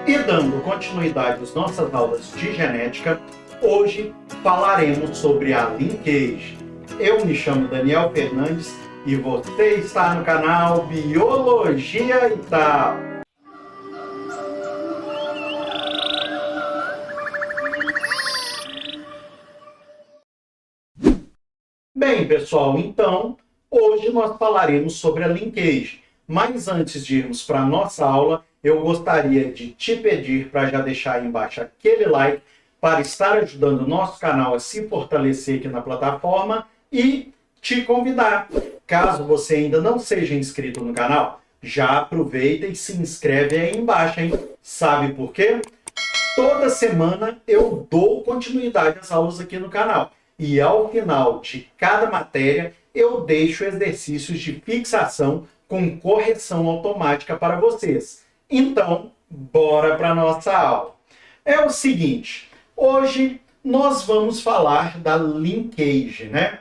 E dando continuidade às nossas aulas de genética, hoje falaremos sobre a linkage. Eu me chamo Daniel Fernandes e você está no canal Biologia e Tal. Bem, pessoal, então, hoje nós falaremos sobre a linkage. Mas antes de irmos para a nossa aula, eu gostaria de te pedir para já deixar aí embaixo aquele like para estar ajudando o nosso canal a se fortalecer aqui na plataforma e te convidar. Caso você ainda não seja inscrito no canal, já aproveita e se inscreve aí embaixo, hein? Sabe por quê? Toda semana eu dou continuidade às aulas aqui no canal. E ao final de cada matéria, eu deixo exercícios de fixação com correção automática para vocês. Então, bora para a nossa aula. É o seguinte, hoje nós vamos falar da linkage, né?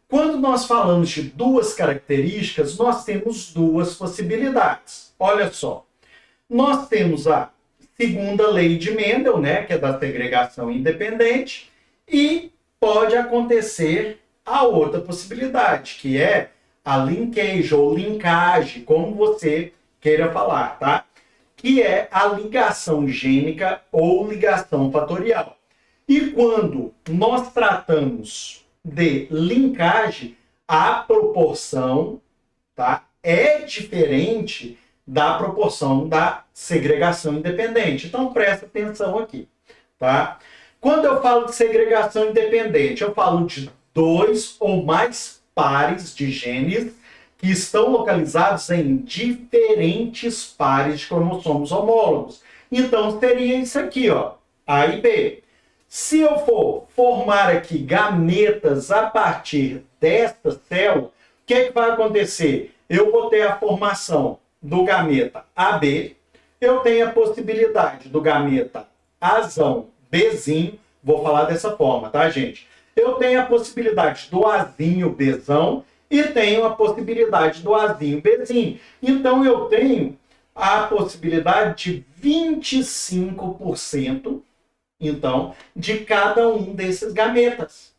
Quando nós falamos de duas características, nós temos duas possibilidades. Olha só, nós temos a segunda lei de Mendel, né, que é da segregação independente, e pode acontecer a outra possibilidade, que é a linkage ou linkagem, como você queira falar, tá? Que é a ligação gênica ou ligação fatorial. E quando nós tratamos de linkagem, a proporção, tá, é diferente da proporção da segregação independente. Então presta atenção aqui, tá? Quando eu falo de segregação independente, eu falo de dois ou mais pares de genes que estão localizados em diferentes pares de cromossomos homólogos. Então, seria isso aqui, ó, A e B. Se eu for formar aqui gametas a partir desta célula, o que é que vai acontecer? Eu vou ter a formação do gameta AB, eu tenho a possibilidade do gameta Azão Bzinho, vou falar dessa forma, tá, gente? Eu tenho a possibilidade do Azinho Bzão e tenho a possibilidade do Azinho Bzinho. Então, eu tenho a possibilidade de 25%, então, de cada um desses gametas.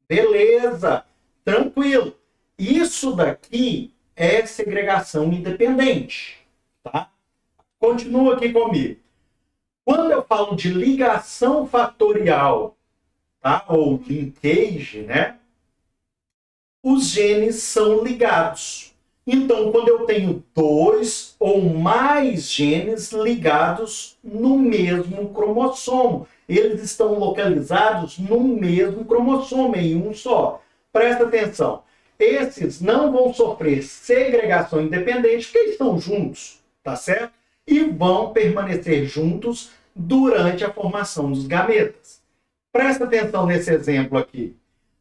Beleza, tranquilo. Isso daqui é segregação independente, tá? Continua aqui comigo. Quando eu falo de ligação fatorial, tá? Ou linkage, né? Os genes são ligados. Então, quando eu tenho dois ou mais genes ligados no mesmo cromossomo, eles estão localizados no mesmo cromossomo, em um só. Presta atenção. Esses não vão sofrer segregação independente porque eles estão juntos, tá certo? E vão permanecer juntos durante a formação dos gametas. Presta atenção nesse exemplo aqui.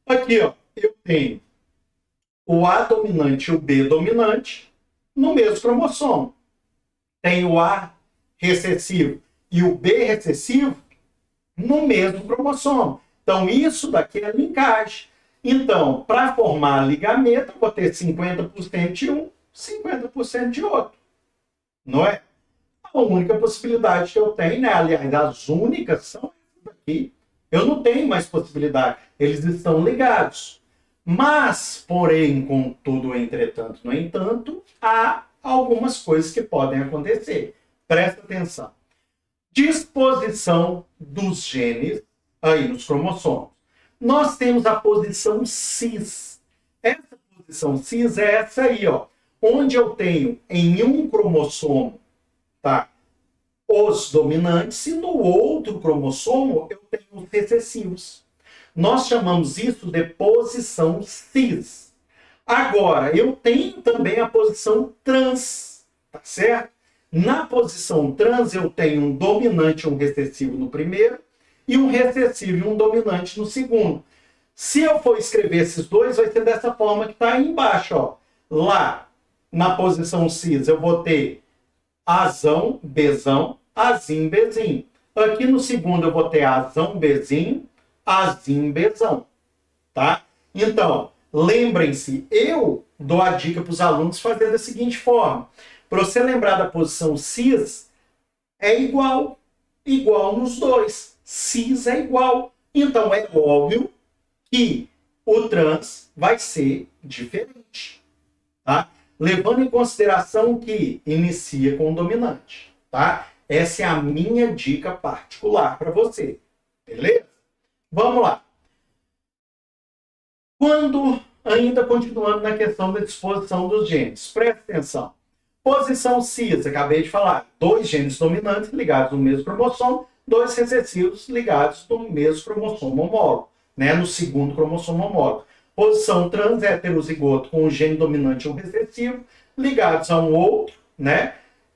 Aqui, ó, eu tenho o A dominante e o B dominante no mesmo cromossomo. Tenho o A recessivo e o B recessivo no mesmo cromossomo. Então, isso daqui é linkagem. Então, para formar a ligameta, eu vou ter 50% de um, 50% de outro. Não é? A única possibilidade que eu tenho, né? Aliás, as únicas são essas aqui. Eu não tenho mais possibilidade. Eles estão ligados. Mas, porém, contudo, entretanto, no entanto, há algumas coisas que podem acontecer. Presta atenção. Disposição dos genes aí nos cromossomos. Nós temos a posição cis. Essa posição cis é essa aí, ó, onde eu tenho em um cromossomo, tá, os dominantes e no outro cromossomo eu tenho os recessivos. Nós chamamos isso de posição cis. Agora, eu tenho também a posição trans, tá certo? Na posição trans eu tenho um dominante e um recessivo no primeiro e um recessivo e um dominante no segundo. Se eu for escrever esses dois, vai ser dessa forma que está aí embaixo, ó. Lá, na posição cis, eu vou ter Azão, Bzão, Azinho, Bzinho. Aqui no segundo eu vou ter Azão, Bzinho, Azinho, Bzão. Tá? Então, lembrem-se, eu dou a dica para os alunos fazer da seguinte forma. Para você lembrar da posição cis, é igual. Igual nos dois. Cis é igual. Então é óbvio que o trans vai ser diferente. Tá? Levando em consideração que inicia com o dominante. Tá? Essa é a minha dica particular para você. Beleza? Vamos lá. Quando, ainda continuando na questão da disposição dos genes, presta atenção. Posição cis, acabei de falar, 2 genes dominantes ligados no mesmo cromossomo, 2 recessivos ligados no mesmo cromossomo homólogo, né, no segundo cromossomo homólogo. Posição trans, heterozigoto com um gene dominante e um recessivo, ligados a um outro, né,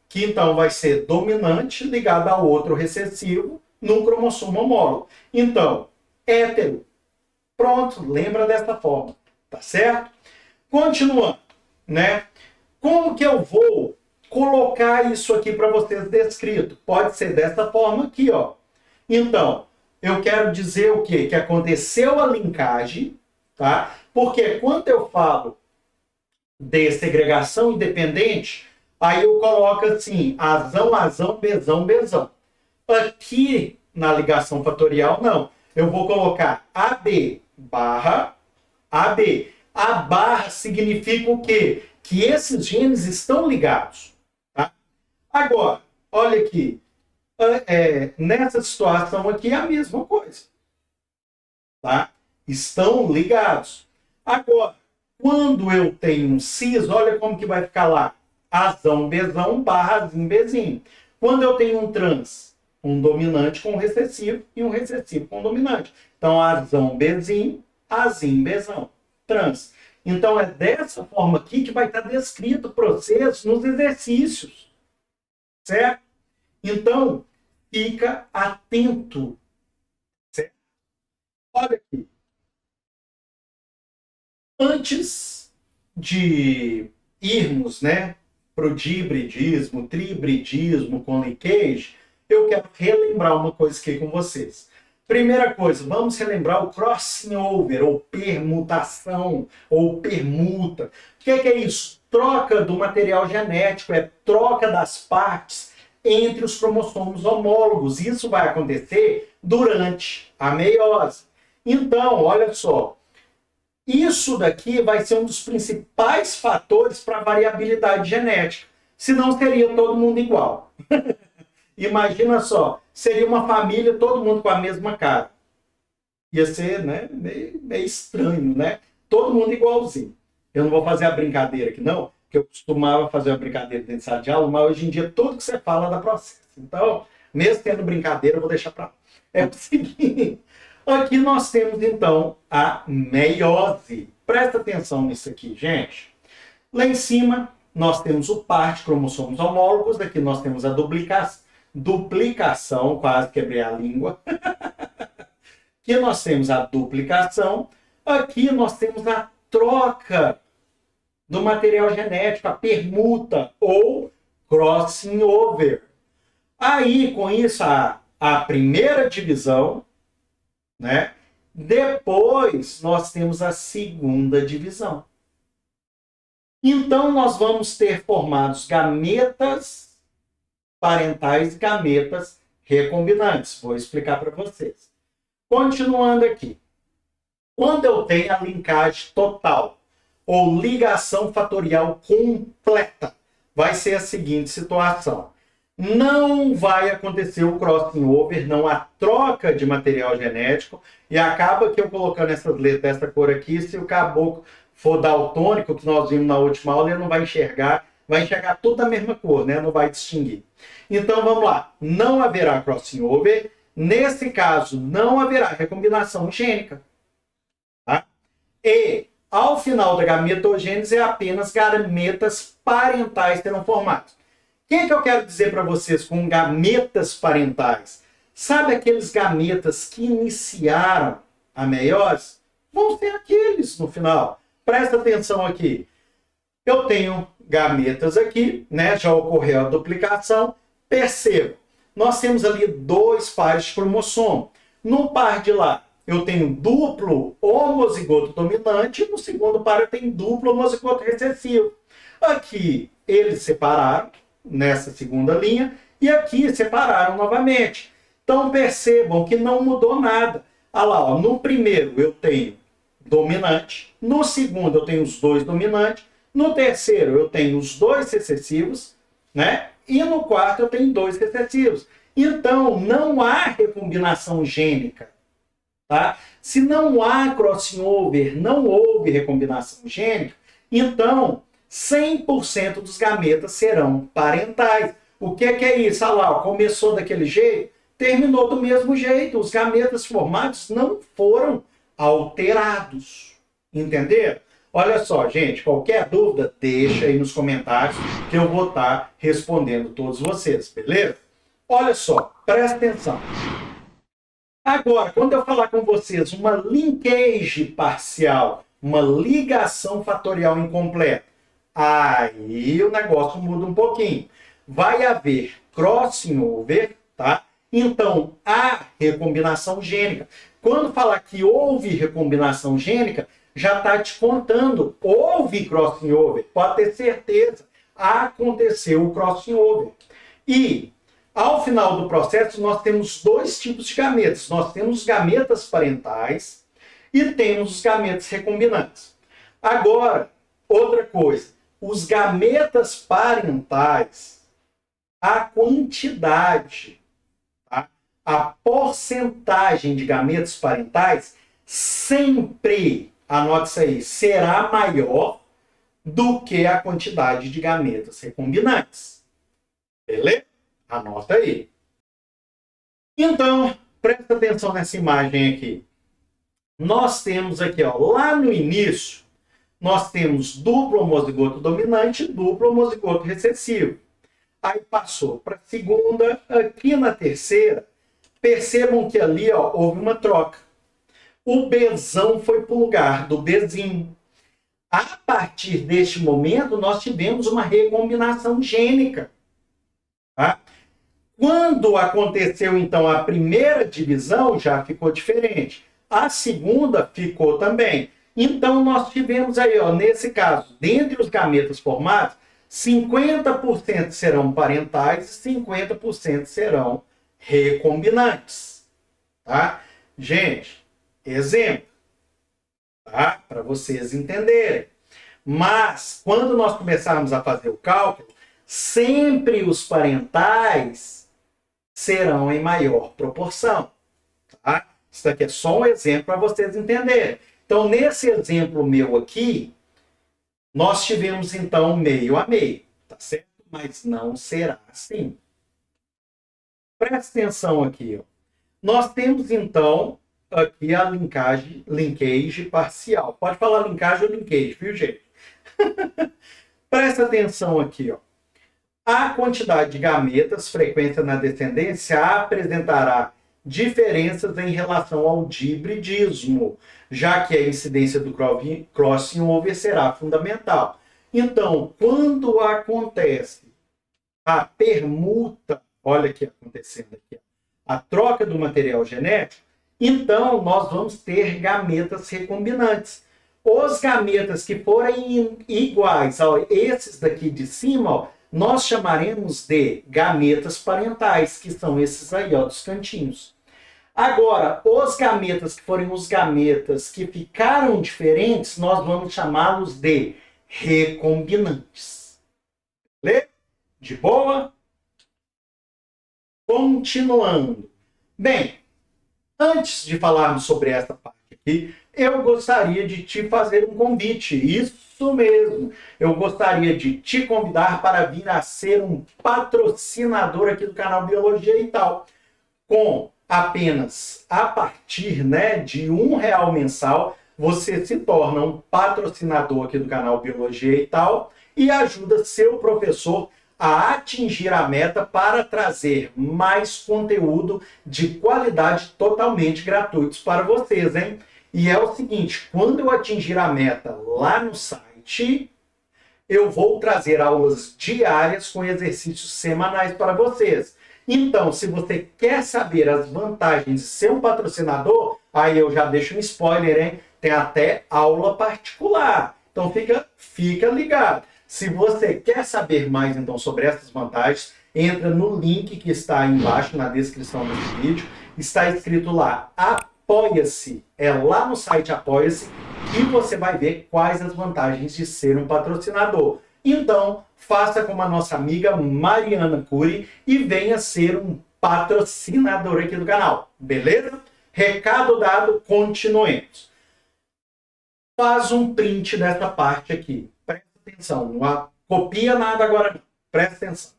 que então vai ser dominante ligado a outro recessivo num cromossomo homólogo. Então, hétero. Pronto, lembra dessa forma, tá certo? Continuando, né? Como que eu vou colocar isso aqui para vocês descrito? Pode ser dessa forma aqui, ó. Então, eu quero dizer o quê? Que aconteceu a linkagem, tá? Porque quando eu falo de segregação independente, aí eu coloco assim, azão, azão, bezão, bezão. Aqui na ligação fatorial, não. Eu vou colocar AB barra AB. A barra significa o quê? Que esses genes estão ligados. Tá? Agora, olha aqui. Nessa situação aqui é a mesma coisa. Tá? Estão ligados. Agora, quando eu tenho um cis, olha como que vai ficar lá. Azão, bezão, barra, azim, bezinho. Quando eu tenho um trans, um dominante com recessivo e um recessivo com dominante. Então, azão, bezinho, azim, bezão. Trans. Então, é dessa forma aqui que vai estar descrito o processo nos exercícios. Certo? Então, fica atento. Certo? Olha aqui. Antes de irmos, né, para o dihibridismo, trihibridismo com linkage, eu quero relembrar uma coisa aqui com vocês. Primeira coisa, vamos relembrar o crossing over, ou permutação, ou permuta. O que é isso? Troca do material genético, é troca das partes entre os cromossomos homólogos. Isso vai acontecer durante a meiose. Então, olha só, isso daqui vai ser um dos principais fatores para a variabilidade genética. Senão seria todo mundo igual. Imagina só, seria uma família, todo mundo com a mesma cara. Ia ser, né, meio estranho, né? Todo mundo igualzinho. Eu não vou fazer a brincadeira aqui, não, porque eu costumava fazer uma brincadeira dentro de sala de aula, mas hoje em dia tudo que você fala dá processo. Então, mesmo tendo brincadeira, eu vou deixar para lá. É o seguinte, aqui nós temos, então, a meiose. Presta atenção nisso aqui, gente. Lá em cima, nós temos o par de cromossomos homólogos, aqui nós temos a duplicação, quase quebrei a língua. Aqui nós temos a duplicação, aqui nós temos a troca do material genético, a permuta ou crossing over. Aí, com isso, a primeira divisão, né? Depois, nós temos a segunda divisão. Então, nós vamos ter formados gametas parentais e gametas recombinantes. Vou explicar para vocês. Continuando aqui. Quando eu tenho a linkagem total ou ligação fatorial completa, vai ser a seguinte situação. Não vai acontecer o crossing over, não há troca de material genético, e acaba que eu colocando essas letras dessa cor aqui, se o caboclo for daltônico, que nós vimos na última aula, ele não vai enxergar tudo da mesma cor, né? Não vai distinguir. Então, vamos lá. Não haverá crossing over. Nesse caso, não haverá recombinação gênica. Tá? E, ao final da gametogênese, apenas gametas parentais serão formados. O que eu quero dizer para vocês com gametas parentais? Sabe aqueles gametas que iniciaram a meiose? Vão ser aqueles no final. Presta atenção aqui. Eu tenho gametas aqui, né? Já ocorreu a duplicação. Perceba, nós temos ali 2 pares de cromossomo. No par de lá, eu tenho duplo homozigoto dominante, no segundo par eu tenho duplo homozigoto recessivo. Aqui, eles separaram, nessa segunda linha, e aqui separaram novamente. Então percebam que não mudou nada. Olha lá, ó, no primeiro eu tenho dominante, no segundo eu tenho os dois dominantes, no terceiro eu tenho os dois recessivos, né? E no quarto eu tenho dois recessivos. Então não há recombinação gênica. Tá? Se não há crossing over, não houve recombinação gênica, então 100% dos gametas serão parentais. O que é isso? Olha lá, começou daquele jeito, terminou do mesmo jeito. Os gametas formados não foram alterados. Entenderam? Olha só, gente, qualquer dúvida, deixa aí nos comentários que eu vou estar respondendo todos vocês, beleza? Olha só, presta atenção. Agora, quando eu falar com vocês uma linkage parcial, uma ligação fatorial incompleta, aí o negócio muda um pouquinho. Vai haver crossing over, tá? Então, há recombinação gênica. Quando falar que houve recombinação gênica, já está te contando, houve crossing over, pode ter certeza, aconteceu o crossing over. E ao final do processo, nós temos dois tipos de gametas. Nós temos os gametas parentais e temos os gametas recombinantes. Agora, outra coisa. Os gametas parentais, a quantidade, tá? A porcentagem de gametas parentais sempre, anote isso aí, será maior do que a quantidade de gametas recombinantes. Beleza? Anota aí. Então, presta atenção nessa imagem aqui. Nós temos aqui, ó, lá no início, nós temos duplo homozigoto dominante e duplo homozigoto recessivo. Aí passou para a segunda, aqui na terceira, percebam que ali, ó, houve uma troca. O Bzão foi para o lugar do Bzinho. A partir deste momento, nós tivemos uma recombinação gênica. Tá? Quando aconteceu, então, a primeira divisão, já ficou diferente. A segunda ficou também. Então, nós tivemos aí, ó, nesse caso, dentre os gametas formados, 50% serão parentais e 50% serão recombinantes. Tá? Gente, exemplo, tá? Para vocês entenderem. Mas, quando nós começarmos a fazer o cálculo, sempre os parentais serão em maior proporção. Tá? Isso aqui é só um exemplo para vocês entenderem. Então, nesse exemplo meu aqui, nós tivemos, então, meio a meio. Tá certo? Mas não será assim. Presta atenção aqui. Ó. Nós temos, então, aqui a linkage parcial. Pode falar linkagem ou linkage, viu, gente? Presta atenção aqui, ó. A quantidade de gametas, frequência na descendência, apresentará diferenças em relação ao dihibridismo, já que a incidência do crossing over será fundamental. Então, quando acontece a permuta, olha aqui acontecendo aqui, a troca do material genético, então nós vamos ter gametas recombinantes. Os gametas que forem iguais a esses daqui de cima, ó, nós chamaremos de gametas parentais, que são esses aí, ó, dos cantinhos. Agora, os gametas que forem os gametas que ficaram diferentes, nós vamos chamá-los de recombinantes. Beleza? De boa? Continuando. Bem, antes de falarmos sobre essa parte aqui, eu gostaria de te fazer um convite. Isso mesmo. Eu gostaria de te convidar para vir a ser um patrocinador aqui do canal Biologia e Tal. Com apenas a partir, né, de R$1 mensal, você se torna um patrocinador aqui do canal Biologia e Tal e ajuda seu professor a atingir a meta para trazer mais conteúdo de qualidade totalmente gratuitos para vocês, hein? E é o seguinte, quando eu atingir a meta lá no site, eu vou trazer aulas diárias com exercícios semanais para vocês. Então, se você quer saber as vantagens de ser um patrocinador, aí eu já deixo um spoiler, hein? Tem até aula particular. Então, fica ligado. Se você quer saber mais, então, sobre essas vantagens, entra no link que está aí embaixo na descrição desse vídeo. Está escrito lá, Apoia-se. É lá no site Apoia-se que você vai ver quais as vantagens de ser um patrocinador. Então, faça como a nossa amiga Mariana Cury e venha ser um patrocinador aqui do canal. Beleza? Recado dado, continuemos. Faz um print dessa parte aqui. Presta atenção. Não copia nada agora não. Presta atenção.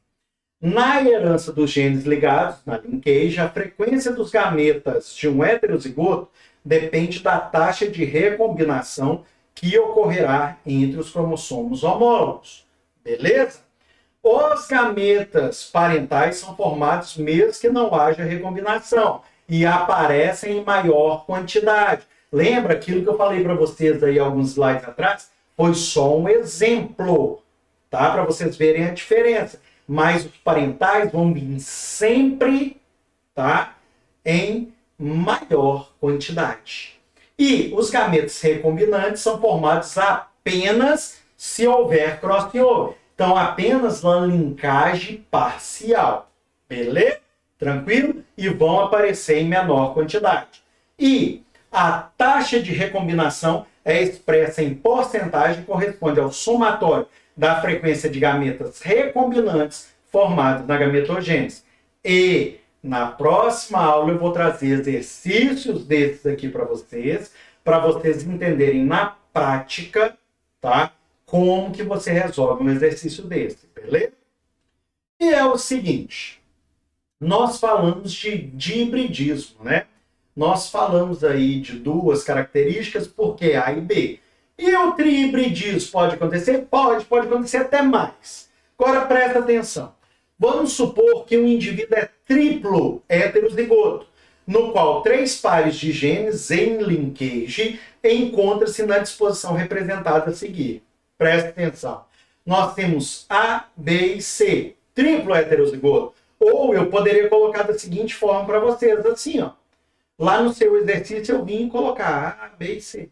Na herança dos genes ligados, na linkage, a frequência dos gametas de um heterozigoto depende da taxa de recombinação que ocorrerá entre os cromossomos homólogos. Beleza? Os gametas parentais são formados mesmo que não haja recombinação e aparecem em maior quantidade. Lembra aquilo que eu falei para vocês aí alguns slides atrás? Foi só um exemplo, tá? Para vocês verem a diferença. Mas os parentais vão vir sempre, tá? Em maior quantidade. E os gametas recombinantes são formados apenas se houver crossover. Então, apenas na linkagem parcial. Beleza? Tranquilo? E vão aparecer em menor quantidade. E a taxa de recombinação é expressa em porcentagem e corresponde ao somatório da frequência de gametas recombinantes formados na gametogênese. E na próxima aula eu vou trazer exercícios desses aqui para vocês entenderem na prática, tá? Como que você resolve um exercício desse, beleza? E é o seguinte, nós falamos de hibridismo, né? Nós falamos aí de duas características, porque A e B. E o trihibridismo pode acontecer? Pode acontecer até mais. Agora presta atenção. Vamos supor que um indivíduo é triplo heterozigoto, no qual 3 pares de genes em linkage encontram-se na disposição representada a seguir. Presta atenção. Nós temos A, B e C, triplo heterozigoto. Ou eu poderia colocar da seguinte forma para vocês, assim, ó. Lá no seu exercício eu vim colocar A, B e C.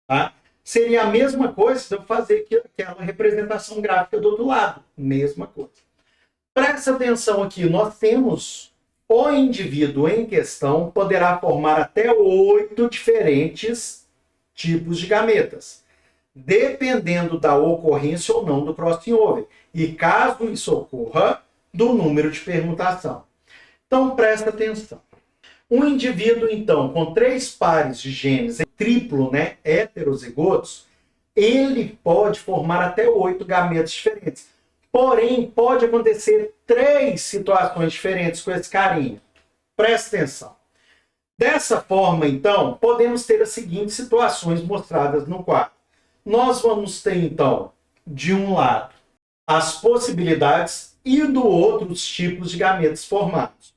Tá? Seria a mesma coisa se eu fazer aquela representação gráfica do outro lado. Mesma coisa. Presta atenção aqui, nós temos o indivíduo em questão poderá formar até 8 diferentes tipos de gametas, dependendo da ocorrência ou não do crossover, e caso isso ocorra, do número de permutação. Então presta atenção. Um indivíduo, então, com 3 pares de genes triplo, né, heterozigotos, ele pode formar até 8 gametas diferentes. Porém, pode acontecer 3 situações diferentes com esse carinha. Presta atenção. Dessa forma, então, podemos ter as seguintes situações mostradas no quadro. Nós vamos ter, então, de um lado, as possibilidades e do outro, os tipos de gametas formados.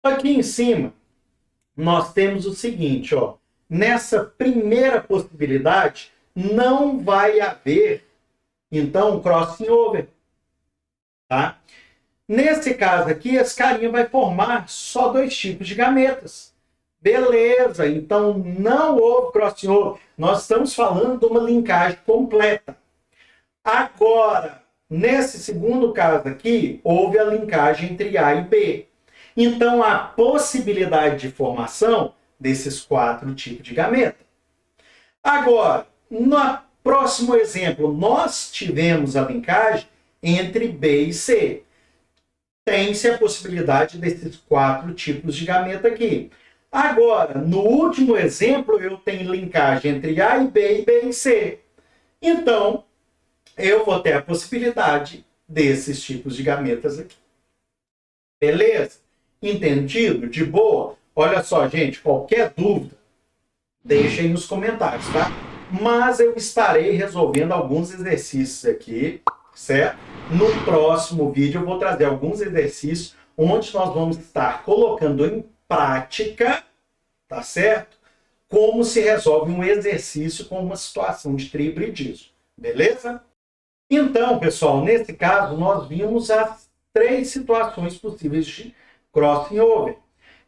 Aqui em cima, nós temos o seguinte, ó. Nessa primeira possibilidade, não vai haver, então, crossing over. Tá? Nesse caso aqui, esse carinha vai formar só 2 tipos de gametas. Beleza, então não houve crossing over. Nós estamos falando de uma linkagem completa. Agora, nesse segundo caso aqui, houve a linkagem entre A e B. Então, a possibilidade de formação desses 4 tipos de gameta. Agora, no próximo exemplo, nós tivemos a linkagem entre B e C. Tem-se a possibilidade desses 4 tipos de gameta aqui. Agora, no último exemplo, eu tenho linkagem entre A e B e C. Então, eu vou ter a possibilidade desses tipos de gametas aqui. Beleza? Entendido? De boa? Olha só, gente, qualquer dúvida, deixem nos comentários, tá? Mas eu estarei resolvendo alguns exercícios aqui, certo? No próximo vídeo eu vou trazer alguns exercícios onde nós vamos estar colocando em prática, tá certo? Como se resolve um exercício com uma situação de trihibridismo, beleza? Então, pessoal, nesse caso nós vimos as 3 situações possíveis de crossing over.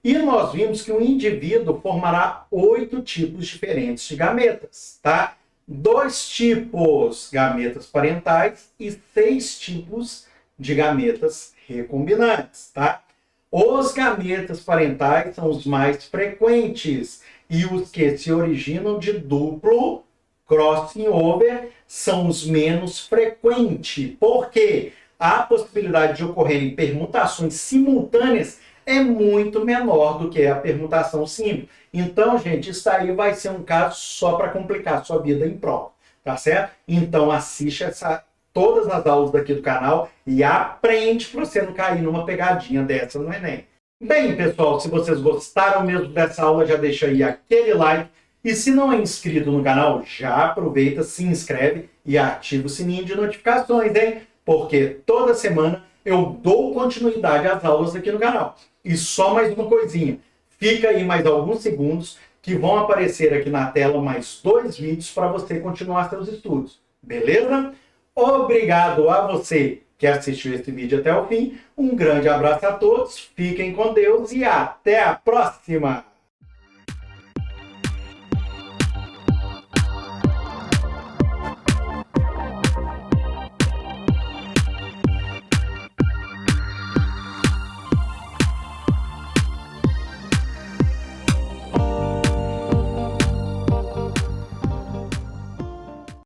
E nós vimos que um indivíduo formará 8 tipos diferentes de gametas, tá? 2 tipos gametas parentais e 6 tipos de gametas recombinantes, tá? Os gametas parentais são os mais frequentes e os que se originam de duplo crossing over são os menos frequentes. Por quê? A possibilidade de ocorrerem permutações simultâneas é muito menor do que a permutação simples. Então, gente, isso aí vai ser um caso só para complicar a sua vida em prova, tá certo? Então, assiste todas as aulas daqui do canal e aprende para você não cair numa pegadinha dessa no Enem. Bem, pessoal, se vocês gostaram mesmo dessa aula, já deixa aí aquele like. E se não é inscrito no canal, já aproveita, se inscreve e ativa o sininho de notificações, hein? Porque toda semana eu dou continuidade às aulas aqui no canal. E só mais uma coisinha, fica aí mais alguns segundos que vão aparecer aqui na tela mais 2 vídeos para você continuar seus estudos, beleza? Obrigado a você que assistiu esse vídeo até o fim, um grande abraço a todos, fiquem com Deus e até a próxima!